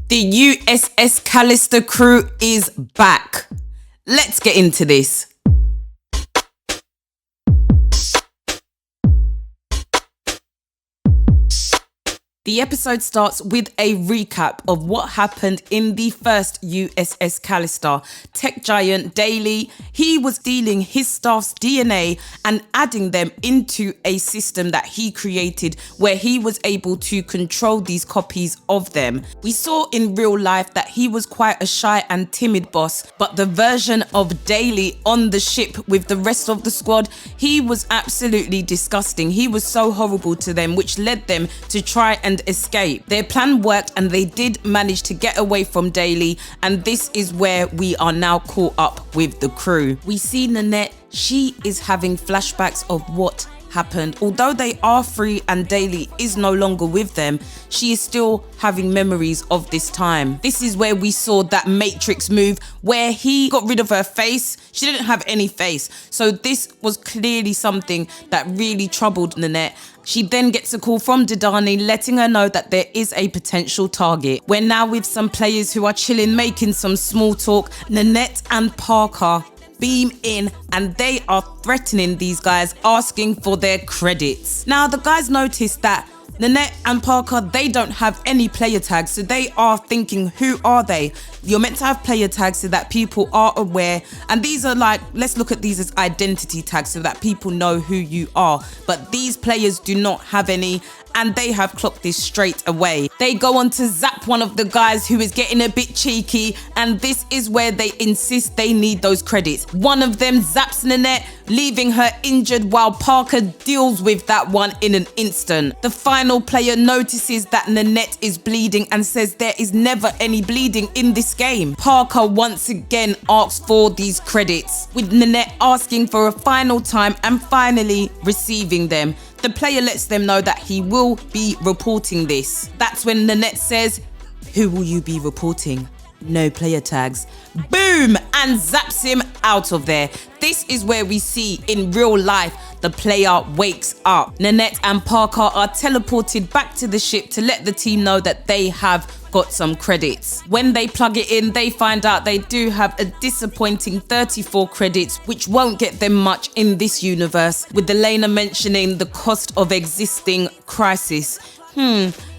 The USS Callister crew is back. Let's get into this. The episode starts with a recap of what happened in the first USS Callister. Tech giant Daily, he was stealing his staff's DNA and adding them into a system that he created where he was able to control these copies of them. We saw in real life that he was quite a shy and timid boss, but the version of Daily on the ship with the rest of the squad, he was absolutely disgusting. He was so horrible to them, which led them to try and escape. Their plan worked and they did manage to get away from Daily, and this is where we are now caught up with the crew. We see Nanette, she is having flashbacks of what happened. Although they are free and Daily is no longer with them, she is still having memories of this time. This is where we saw that Matrix move where he got rid of her face. She didn't have any face. So this was clearly something that really troubled Nanette. She then gets a call from Didani letting her know that there is a potential target. We're now with some players who are chilling, making some small talk. Nanette and Parker beam in and they are threatening these guys, asking for their credits. Now the guys notice that Nanette and Parker, they don't have any player tags, so they are thinking, who are they? You're meant to have player tags so that people are aware, and these are like, let's look at these as identity tags so that people know who you are, but these players do not have any, and they have clocked this straight away. They go on to zap one of the guys who is getting a bit cheeky, and this is where they insist they need those credits. One of them zaps Nanette, leaving her injured while Parker deals with that one in an instant. The final player notices that Nanette is bleeding and says there is never any bleeding in this game. Parker once again asks for these credits, with Nanette asking for a final time and finally receiving them. The player lets them know that he will be reporting this. That's when Nanette says, "Who will you be reporting? No player tags." Boom! And zaps him out of there. This is where we see in real life the player wakes up. Nanette and Parker are teleported back to the ship to let the team know that they have got some credits. When they plug it in, they find out they do have a disappointing 34 credits, which won't get them much in this universe, with Aleisha mentioning the cost of existing crisis.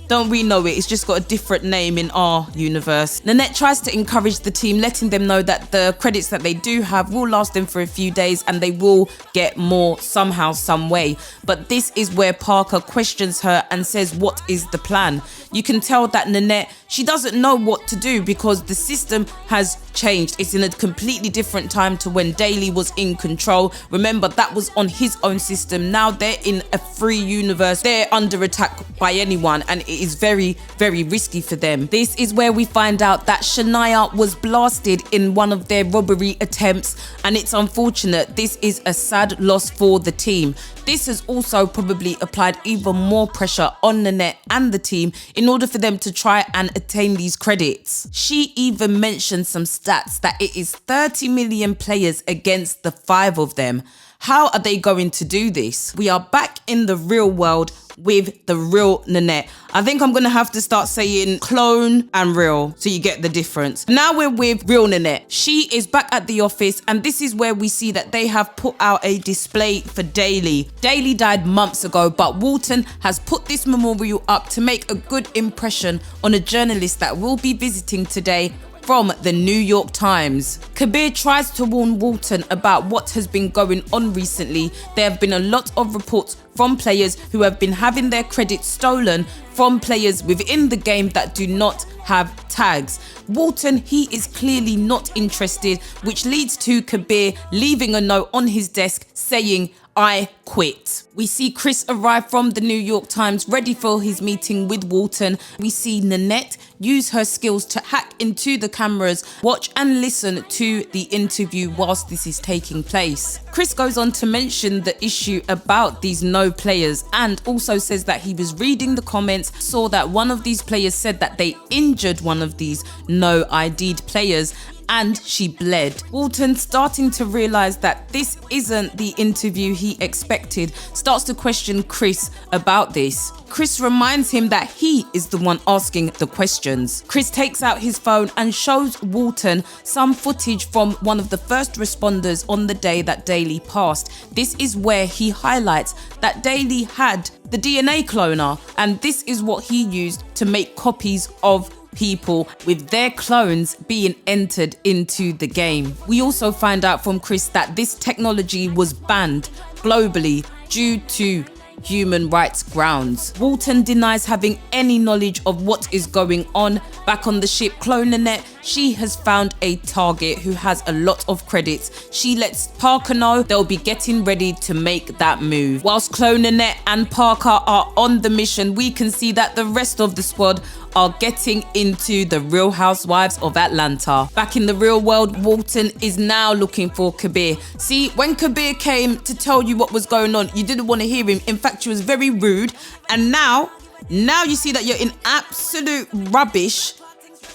Don't we know it? It's just got a different name in our universe. Nanette tries to encourage the team, letting them know that the credits that they do have will last them for a few days and they will get more somehow, some way. But this is where Parker questions her and says, what is the plan? You can tell that Nanette, she doesn't know what to do because the system has changed. It's in a completely different time to when Daily was in control. Remember, that was on his own system. Now they're in a free universe. They're under attack by anyone and it is very, very risky for them. This is where we find out that Shania was blasted in one of their robbery attempts, and it's unfortunate. This is a sad loss for the team. This has also probably applied even more pressure on Nanette and the team in order for them to try and attain these credits. She even mentioned some stats that it is 30 million players against the 5 of them. How are they going to do this? We are back in the real world with the real Nanette. I think I'm gonna have to start saying clone and real so you get the difference. Now we're with real Nanette. She is back at the office and this is where we see that they have put out a display for Daily. Daily died months ago, but Walton has put this memorial up to make a good impression on a journalist that will be visiting today from the New York Times. Kabir tries to warn Walton about what has been going on recently. There have been a lot of reports from players who have been having their credits stolen from players within the game that do not have tags. Walton, he is clearly not interested, which leads to Kabir leaving a note on his desk saying, "I quit." We see Chris arrive from the New York Times ready for his meeting with Walton. We see Nanette use her skills to hack into the cameras, watch and listen to the interview whilst this is taking place. Chris goes on to mention the issue about these no players and also says that he was reading the comments, saw that one of these players said that they injured one of these no ID'd players, and she bled. Walton, starting to realize that this isn't the interview he expected, starts to question Chris about this. Chris reminds him that he is the one asking the questions. Chris takes out his phone and shows Walton some footage from one of the first responders on the day that Daly passed. This is where he highlights that Daly had the DNA cloner, and this is what he used to make copies of people with their clones being entered into the game. We also find out from Chris that this technology was banned globally due to human rights grounds. Walton denies having any knowledge of what is going on. Back on the ship, Clone Nanette, she has found a target who has a lot of credits. She lets Parker know they'll be getting ready to make that move. Whilst Clone Nanette and Parker are on the mission, we can see that the rest of the squad are getting into the Real Housewives of Atlanta. Back in the real world, Walton is now looking for Kabir. See, when Kabir came to tell you what was going on, you didn't want to hear him. In fact, she was very rude. And now you see that you're in absolute rubbish.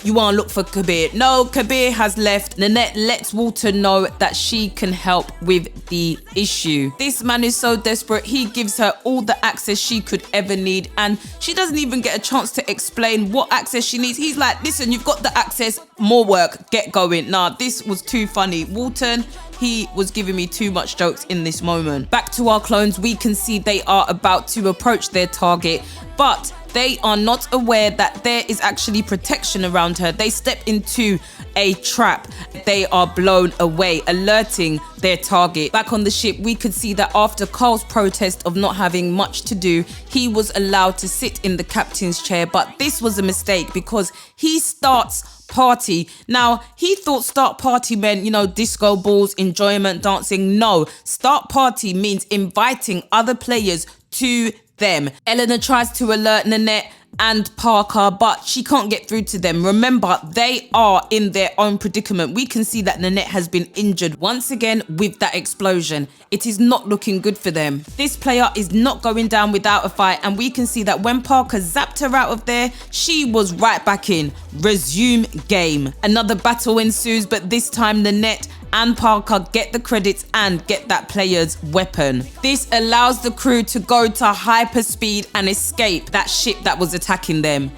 You want to look for Kabir. No, Kabir has left. Nanette lets Walton know that she can help with the issue. This man is so desperate. He gives her all the access she could ever need, and she doesn't even get a chance to explain what access she needs. He's like, listen, you've got the access, more work, get going. Nah, this was too funny. Walton, he was giving me too much jokes in this moment. Back to our clones, we can see they are about to approach their target, but they are not aware that there is actually protection around her. They step into a trap. They are blown away, alerting their target. Back on the ship, we could see that after Carl's protest of not having much to do, he was allowed to sit in the captain's chair, but this was a mistake because he starts party. Now, he thought start party meant, disco balls, enjoyment, dancing. No, start party means inviting other players to them. Eleanor tries to alert Nanette and Parker, but she can't get through to them. Remember, they are in their own predicament. We can see that Nanette has been injured once again with that explosion. It is not looking good for them. This player is not going down without a fight, and we can see that when Parker zapped her out of there, she was right back in. Resume game. Another battle ensues, but this time Nanette and Parker get the credits and get that player's weapon. This allows the crew to go to hyperspeed and escape that ship that was attacking them.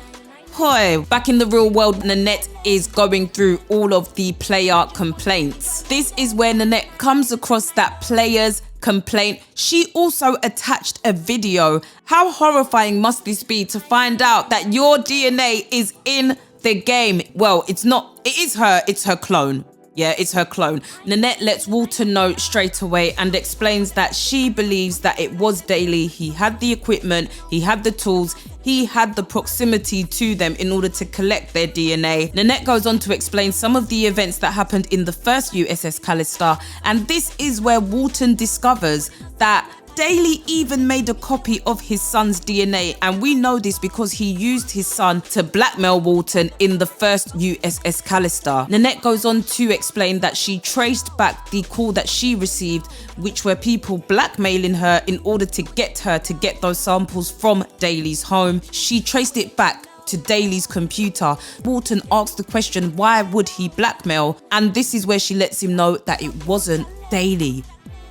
Hoy, back in the real world, Nanette is going through all of the player complaints. This is where Nanette comes across that player's complaint. She also attached a video. How horrifying must this be to find out that your DNA is in the game? Well, it's not, it's her clone. Yeah, it's her clone. Nanette lets Walton know straight away and explains that she believes that it was Daly. He had the equipment, he had the tools, he had the proximity to them in order to collect their DNA. Nanette goes on to explain some of the events that happened in the first USS Callister, and this is where Walton discovers that Daly even made a copy of his son's DNA, and we know this because he used his son to blackmail Walton in the first USS Callister. Nanette goes on to explain that she traced back the call that she received, which were people blackmailing her in order to get her to get those samples from Daly's home. She traced it back to Daly's computer. Walton asks the question, why would he blackmail? And this is where she lets him know that it wasn't Daly.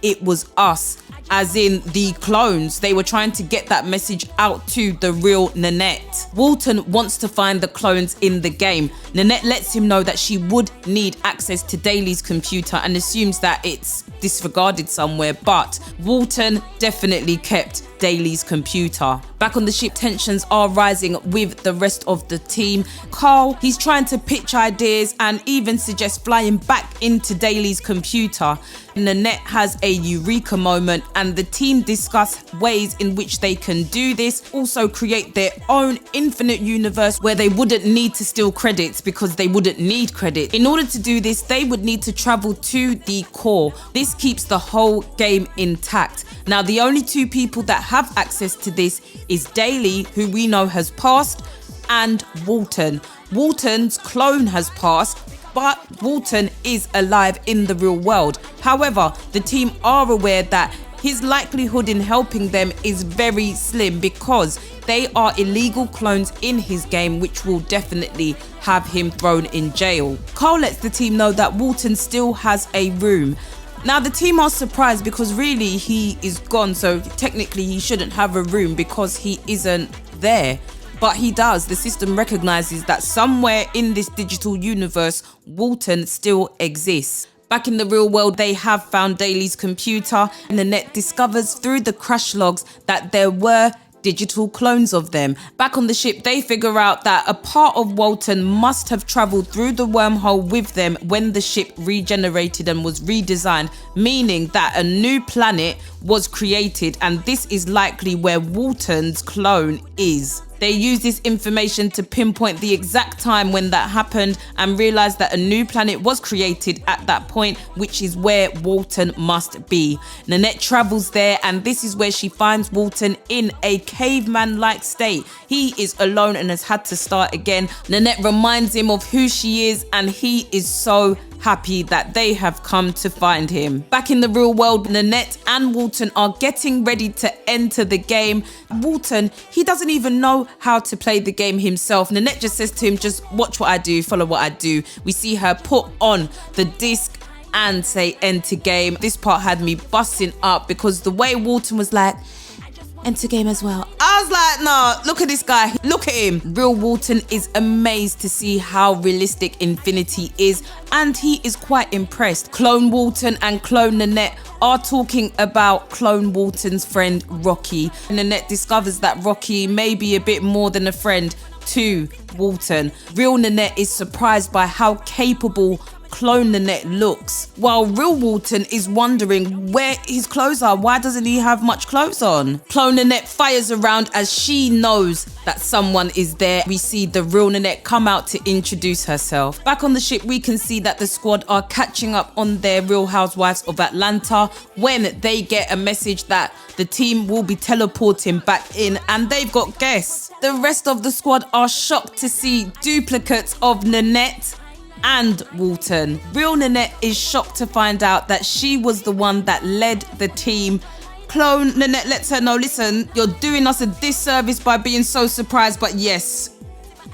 It was us, as in the clones. They were trying to get that message out to the real Nanette. Walton wants to find the clones in the game. Nanette lets him know that she would need access to Daly's computer and assumes that it's disregarded somewhere, but Walton definitely kept Daly's computer. Back on the ship, tensions are rising with the rest of the team. Carl, he's trying to pitch ideas and even suggests flying back into Daly's computer. Nanette has a eureka moment and the team discuss ways in which they can do this, also create their own infinite universe where they wouldn't need to steal credits because they wouldn't need credit. In order to do this, they would need to travel to the core. This keeps the whole game intact. Now, the only two people that have access to this is Daly, who we know has passed, and Walton. Walton's clone has passed, but Walton is alive in the real world. However, the team are aware that his likelihood in helping them is very slim because they are illegal clones in his game, which will definitely have him thrown in jail. Carl lets the team know that Walton still has a room. Now the team are surprised because really he is gone, so technically he shouldn't have a room because he isn't there. But he does. The system recognizes that somewhere in this digital universe, Walton still exists. Back in the real world, they have found Daly's computer, and Nanette discovers through the crash logs that there were digital clones of them. Back on the ship, they figure out that a part of Walton must have traveled through the wormhole with them when the ship regenerated and was redesigned, meaning that a new planet was created, and this is likely where Walton's clone is. They use this information to pinpoint the exact time when that happened and realize that a new planet was created at that point, which is where Walton must be. Nanette travels there, and this is where she finds Walton in a caveman-like state. He is alone and has had to start again. Nanette reminds him of who she is, and he is so happy that they have come to find him. Back in the real world, Nanette and Walton are getting ready to enter the game. Walton, he doesn't even know how to play the game himself. Nanette just says to him, just watch what I do, follow what I do. We see her put on the disc and say enter game. This part had me busting up because the way Walton was like, enter game as well. I was like, no, look at this guy. Look at him. Real Walton is amazed to see how realistic Infinity is, and he is quite impressed. Clone Walton and Clone Nanette are talking about Clone Walton's friend Rocky. Nanette discovers that Rocky may be a bit more than a friend to Walton. Real Nanette is surprised by how capable Clone Nanette looks, while real Walton is wondering where his clothes are. Why doesn't he have much clothes on? Clone Nanette fires around as she knows that someone is there. We see the real Nanette come out to introduce herself. Back on the ship, we can see that the squad are catching up on their Real Housewives of Atlanta when they get a message that the team will be teleporting back in, and they've got guests. The rest of the squad are shocked to see duplicates of Nanette and Walton. Real Nanette is shocked to find out that she was the one that led the team. Clone Nanette lets her know, listen, you're doing us a disservice by being so surprised, but yes,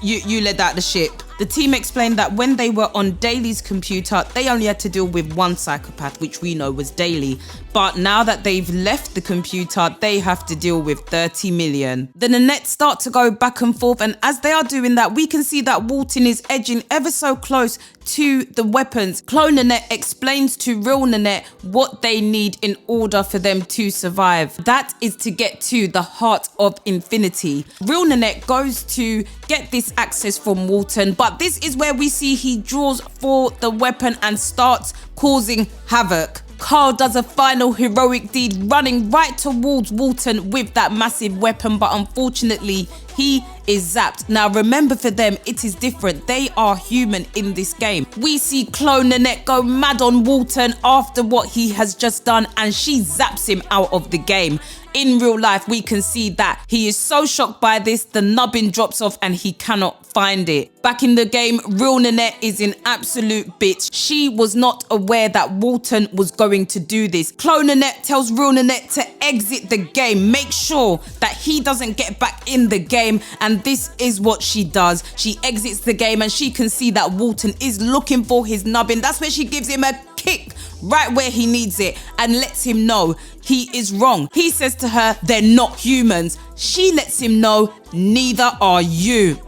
you led out the ship. The team explained that when they were on Daly's computer, they only had to deal with one psychopath, which we know was Daly. But now that they've left the computer, they have to deal with 30 million. The Nanette start to go back and forth, and as they are doing that, we can see that Walton is edging ever so close to the weapons. Clone Nanette explains to Real Nanette what they need in order for them to survive. That is to get to the heart of Infinity. Real Nanette goes to get this access from Walton, but this is where we see he draws for the weapon and starts causing havoc. Carl does a final heroic deed, running right towards Walton with that massive weapon, but unfortunately he is zapped. Now remember, for them it is different. They are human in this game. We see Clone Nanette go mad on Walton after what he has just done, and she zaps him out of the game. In real life, we can see that he is so shocked by this, the nubbin drops off and he cannot find it. Back in the game, Real Nanette is in absolute bits. She was not aware that Walton was going to do this. Clone Nanette tells Real Nanette to exit the game, make sure that he doesn't get back in the game, and this is what she does. She exits the game and she can see that Walton is looking for his nubbin. That's where she gives him a kick right where he needs it and lets him know he is wrong. He says to her, they're not humans. She lets him know, neither are you.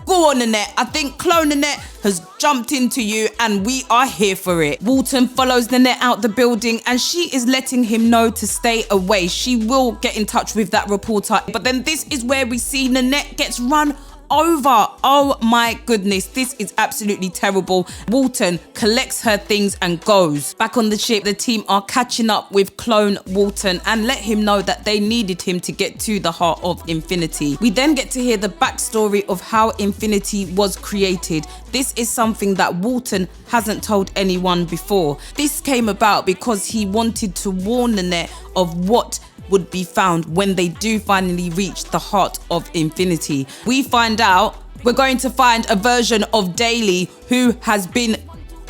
Go on, Nanette. I think Clone Nanette has jumped into you and we are here for it. Walton follows Nanette out the building and she is letting him know to stay away. She will get in touch with that reporter. But then this is where we see Nanette gets run over. Oh my goodness, this is absolutely terrible. Walton collects her things and goes. Back on the ship, the team are catching up with Clone Walton and let him know that they needed him to get to the heart of Infinity. We then get to hear the backstory of how Infinity was created. This is something that Walton hasn't told anyone before. This came about because he wanted to warn Nanette of what would be found when they do finally reach the heart of Infinity. We find out we're going to find a version of Daly who has been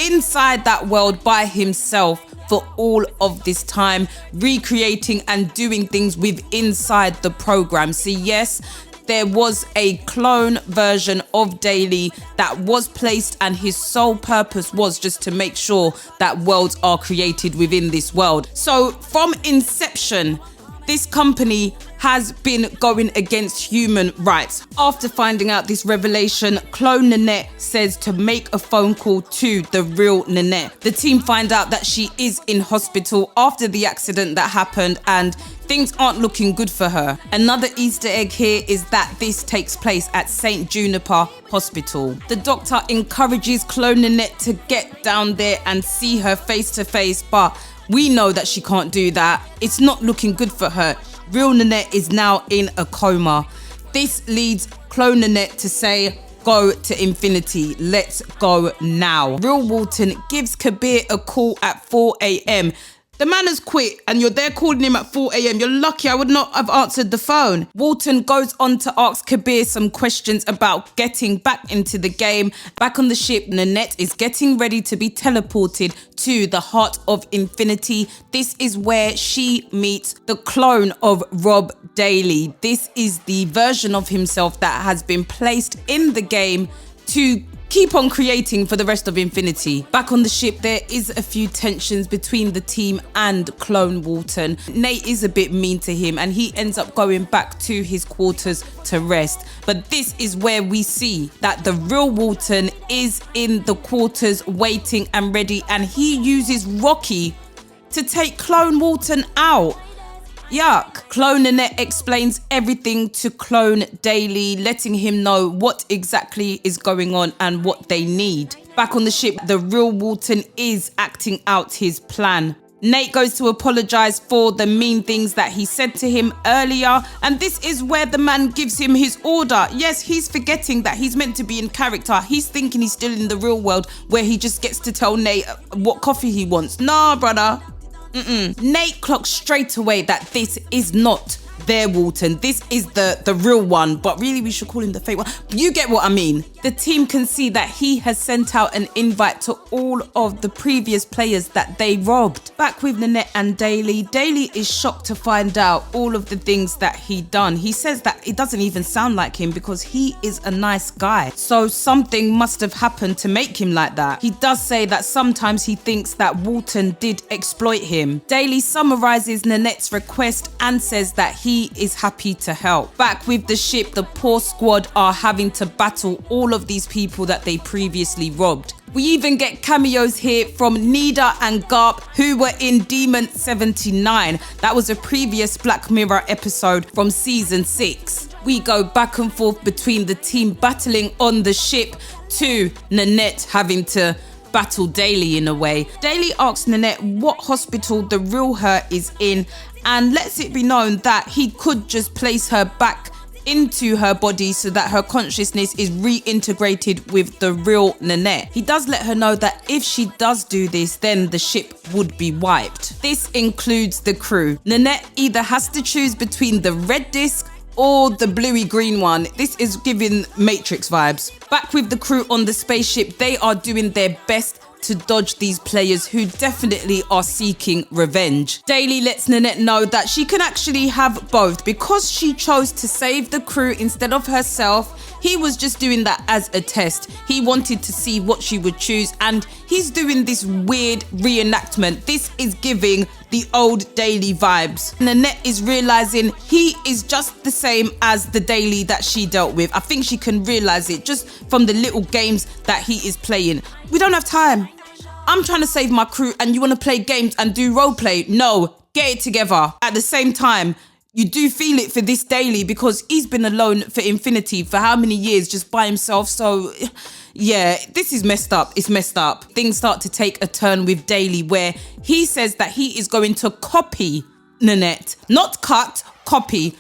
inside that world by himself for all of this time, recreating and doing things inside the program. So yes, there was a clone version of Daily that was placed, and his sole purpose was just to make sure that worlds are created within this world. So from inception, this company has been going against human rights. After finding out this revelation, clone Nanette says to make a phone call to the real Nanette. The team find out that she is in hospital after the accident that happened, and things aren't looking good for her. Another Easter egg here is that this takes place at St. Juniper Hospital. The doctor encourages clone Nanette to get down there and see her face to face, but we know that she can't do that. It's not looking good for her. Real Nanette is now in a coma. This leads clone Nanette to say, go to infinity. Let's go now. Real Walton gives Kabir a call at 4 a.m. The man has quit and you're there calling him at 4 a.m. You're lucky I would not have answered the phone. Walton goes on to ask Kabir some questions about getting back into the game. Back on the ship, Nanette is getting ready to be teleported to the Heart of Infinity. This is where she meets the clone of Rob Daly. This is the version of himself that has been placed in the game to keep on creating for the rest of Infinity. Back on the ship, there is a few tensions between the team and clone Walton. Nate is a bit mean to him and he ends up going back to his quarters to rest. But this is where we see that the real Walton is in the quarters waiting and ready, and he uses Rocky to take clone Walton out. Yuck. Clone Nanette explains everything to clone Daily, letting him know what exactly is going on and what they need. Back on the ship, the real Walton is acting out his plan. Nate goes to apologize for the mean things that he said to him earlier, and this is where the man gives him his order. Yes, he's forgetting that he's meant to be in character. He's thinking he's still in the real world where he just gets to tell Nate what coffee he wants. Nah, brother. Nate clocks straight away that this is not their Walton. This is the real one, but really we should call him the fake one. You get what I mean. The team can see that he has sent out an invite to all of the previous players that they robbed. Back with Nanette and Daily. Daily is shocked to find out all of the things that he done. He says that it doesn't even sound like him because he is a nice guy. So something must have happened to make him like that. He does say that sometimes he thinks that Walton did exploit him. Daily summarizes Nanette's request and says that he is happy to help. Back with the ship, the poor squad are having to battle all of these people that they previously robbed. We even get cameos here from Nida and Garp, who were in Demon 79. That was a previous Black Mirror episode from season 6. We go back and forth between the team battling on the ship to Nanette having to battle Daily in a way. Daily asks Nanette what hospital the real her is in and lets it be known that he could just place her back into her body so that her consciousness is reintegrated with the real Nanette. He does let her know that if she does do this, then the ship would be wiped. This includes the crew. Nanette either has to choose between the red disc or the bluey green one. This is giving Matrix vibes. Back with the crew on the spaceship, they are doing their best to dodge these players who definitely are seeking revenge. Daily lets Nanette know that she can actually have both because she chose to save the crew instead of herself. He was just doing that as a test. He wanted to see what she would choose, and he's doing this weird reenactment. This is giving the old Daily vibes. Nanette is realizing he is just the same as the Daily that she dealt with. I think she can realize it just from the little games that he is playing. We don't have time. I'm trying to save my crew and you want to play games and do roleplay? No, get it together. At the same time, you do feel it for this Daily because he's been alone for infinity for how many years just by himself. So yeah, this is messed up. It's messed up. Things start to take a turn with Daily where he says that he is going to copy Nanette. Not cut, copy.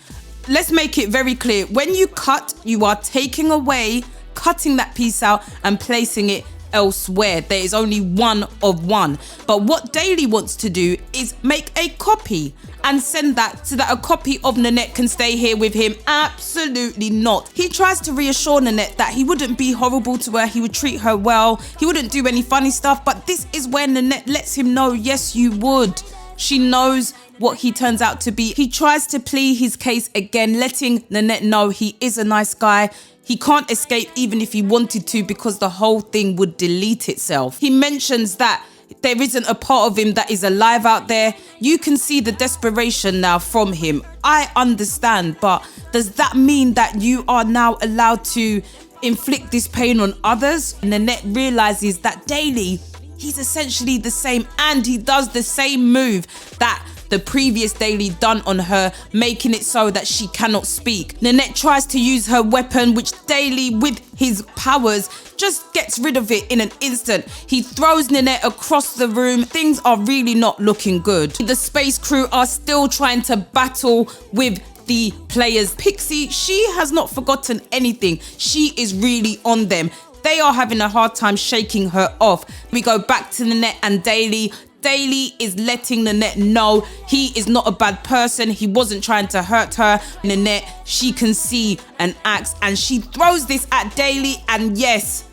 Let's make it very clear. When you cut, you are taking away, cutting that piece out and placing it elsewhere. There is only one of one. But what Daily wants to do is make a copy and send that so that a copy of Nanette can stay here with him. Absolutely not. He tries to reassure Nanette that he wouldn't be horrible to her, he would treat her well, he wouldn't do any funny stuff, but this is where Nanette lets him know, yes, you would. She knows what he turns out to be. He tries to plead his case again, letting Nanette know he is a nice guy. He can't escape even if he wanted to, because the whole thing would delete itself. He mentions that there isn't a part of him that is alive out there. You can see the desperation now from him. I understand, but does that mean that you are now allowed to inflict this pain on others? Nanette realizes that Daily, he's essentially the same, and he does the same move that the previous Daily done on her, making it so that she cannot speak. Nanette tries to use her weapon, which Daily, with his powers, just gets rid of it in an instant. He throws Nanette across the room. Things are really not looking good. The space crew are still trying to battle with the players. Pixie, she has not forgotten anything. She is really on them. They are having a hard time shaking her off. We go back to Nanette and Daily. Daily is letting Nanette know he is not a bad person. He wasn't trying to hurt her. Nanette, she can see an axe, and she throws this at Daily, and yes,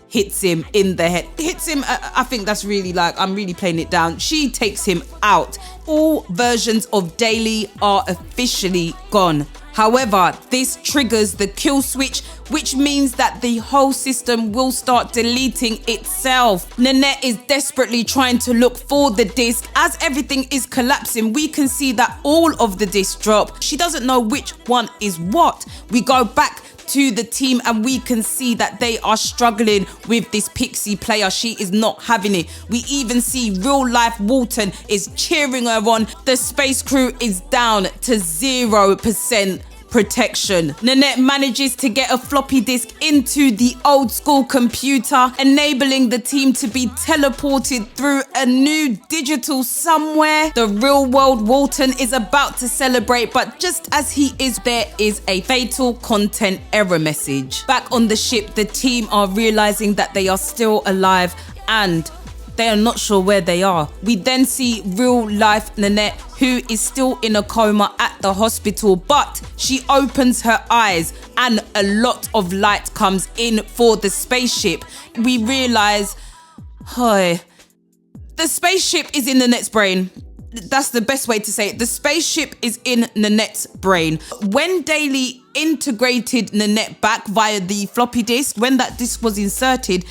hits him in the head. Hits him, I think that's really like, I'm really playing it down. She takes him out. All versions of Daily are officially gone. However, this triggers the kill switch, which means that the whole system will start deleting itself. Nanette is desperately trying to look for the disc. As everything is collapsing, we can see that all of the discs drop. She doesn't know which one is what. We go back to the team and we can see that they are struggling with this Pixie player. She is not having it. We even see real life Walton is cheering her on. The space crew is down to 0% protection. Nanette manages to get a floppy disk into the old school computer, enabling the team to be teleported through a new digital somewhere. The real world Walton is about to celebrate, but just as he is, there is a fatal content error message. Back on the ship, the team are realizing that they are still alive and they are not sure where they are. We then see real life Nanette, who is still in a coma at the hospital, but she opens her eyes and a lot of light comes in for the spaceship. We realize, the spaceship is in Nanette's brain. That's the best way to say it. The spaceship is in Nanette's brain. When Daily integrated Nanette back via the floppy disk, when that disk was inserted,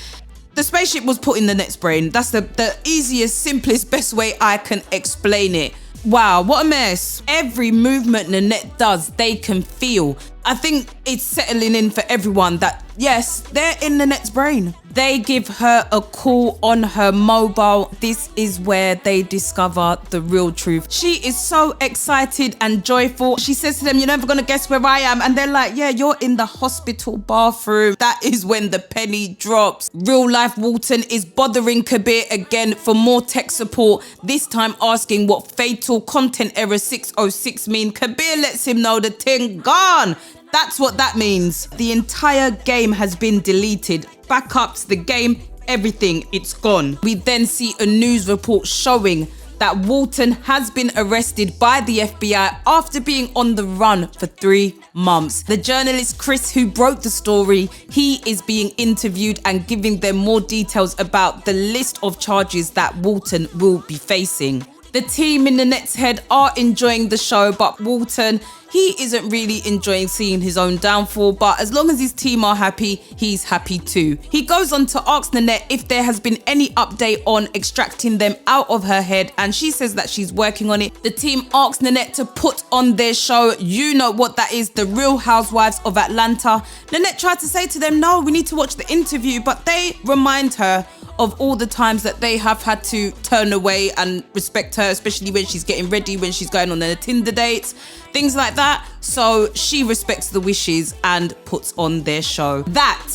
the spaceship was put in Nanette's brain. That's the easiest, simplest, best way I can explain it. Wow, what a mess. Every movement Nanette does, they can feel. I think it's settling in for everyone that, yes, they're in Nanette's brain. They give her a call on her mobile. This is where they discover the real truth. She is so excited and joyful. She says to them, "You're never gonna guess where I am." And they're like, "Yeah, you're in the hospital bathroom." That is when the penny drops. Real life Walton is bothering Kabir again for more tech support, this time asking what fatal content error 606 mean. Kabir lets him know the thing gone. That's what that means. The entire game has been deleted. Backups, the game, everything, it's gone. We then see a news report showing that Walton has been arrested by the FBI after being on the run for 3 months. The journalist Chris, who broke the story, he is being interviewed and giving them more details about the list of charges that Walton will be facing. The team in Nanette's head are enjoying the show, but Walton, he isn't really enjoying seeing his own downfall, but as long as his team are happy, he's happy too. He goes on to ask Nanette if there has been any update on extracting them out of her head, and she says that she's working on it. The team asks Nanette to put on their show. You know what that is, The Real Housewives of Atlanta. Nanette tried to say to them, no, we need to watch the interview, but they remind her of all the times that they have had to turn away and respect her, especially when she's getting ready, when she's going on their Tinder dates, things like that. So she respects the wishes and puts on their show. That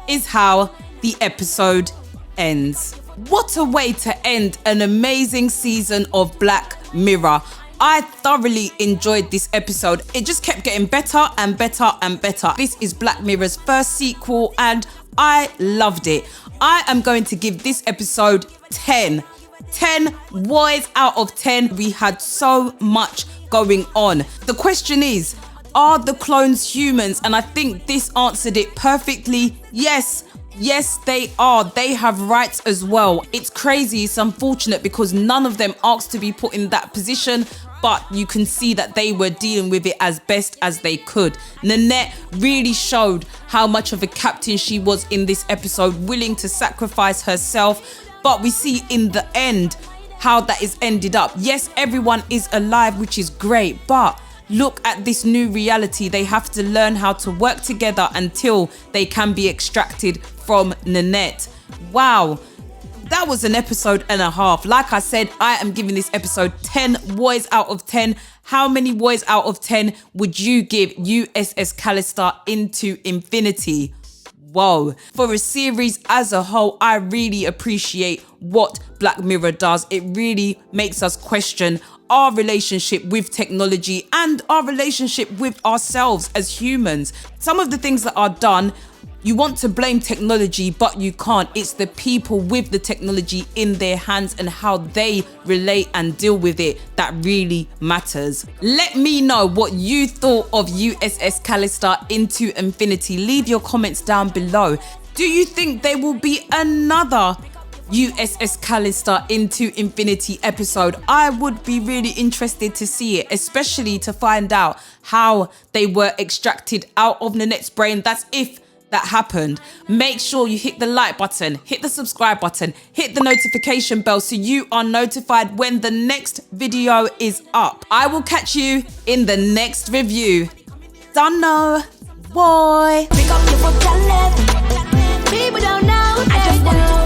is how the episode ends. What a way to end an amazing season of Black Mirror. I thoroughly enjoyed this episode. It just kept getting better and better and better. This is Black Mirror's first sequel and I loved it. I am going to give this episode 10. 10 boys out of 10. We had so much going on. The question is, are the clones humans? And I think this answered it perfectly. Yes, they are. They have rights as well. It's crazy, it's unfortunate because none of them asked to be put in that position, but you can see that they were dealing with it as best as they could. Nanette really showed how much of a captain she was in this episode, willing to sacrifice herself. But we see in the end how that is ended up. Yes, everyone is alive, which is great, but look at this new reality. They have to learn how to work together until they can be extracted from Nanette. Wow, that was an episode and a half. Like I said, I am giving this episode 10 boys out of 10. How many boys out of 10 would you give USS Callister Into Infinity? Whoa. For a series as a whole, I really appreciate what Black Mirror does. It really makes us question our relationship with technology and our relationship with ourselves as humans. Some of the things that are done, you want to blame technology, but you can't. It's the people with the technology in their hands and how they relate and deal with it that really matters. Let me know what you thought of USS Callister Into Infinity. Leave your comments down below. Do you think there will be another USS Callister Into Infinity episode? I would be really interested to see it, especially to find out how they were extracted out of Nanette's brain. That's if that happened. Make sure you hit the like button, hit the subscribe button, hit the notification bell so you are notified when the next video is up. I will catch you in the next review. Don't know, boy. Pick up your phone, people don't know. I just want to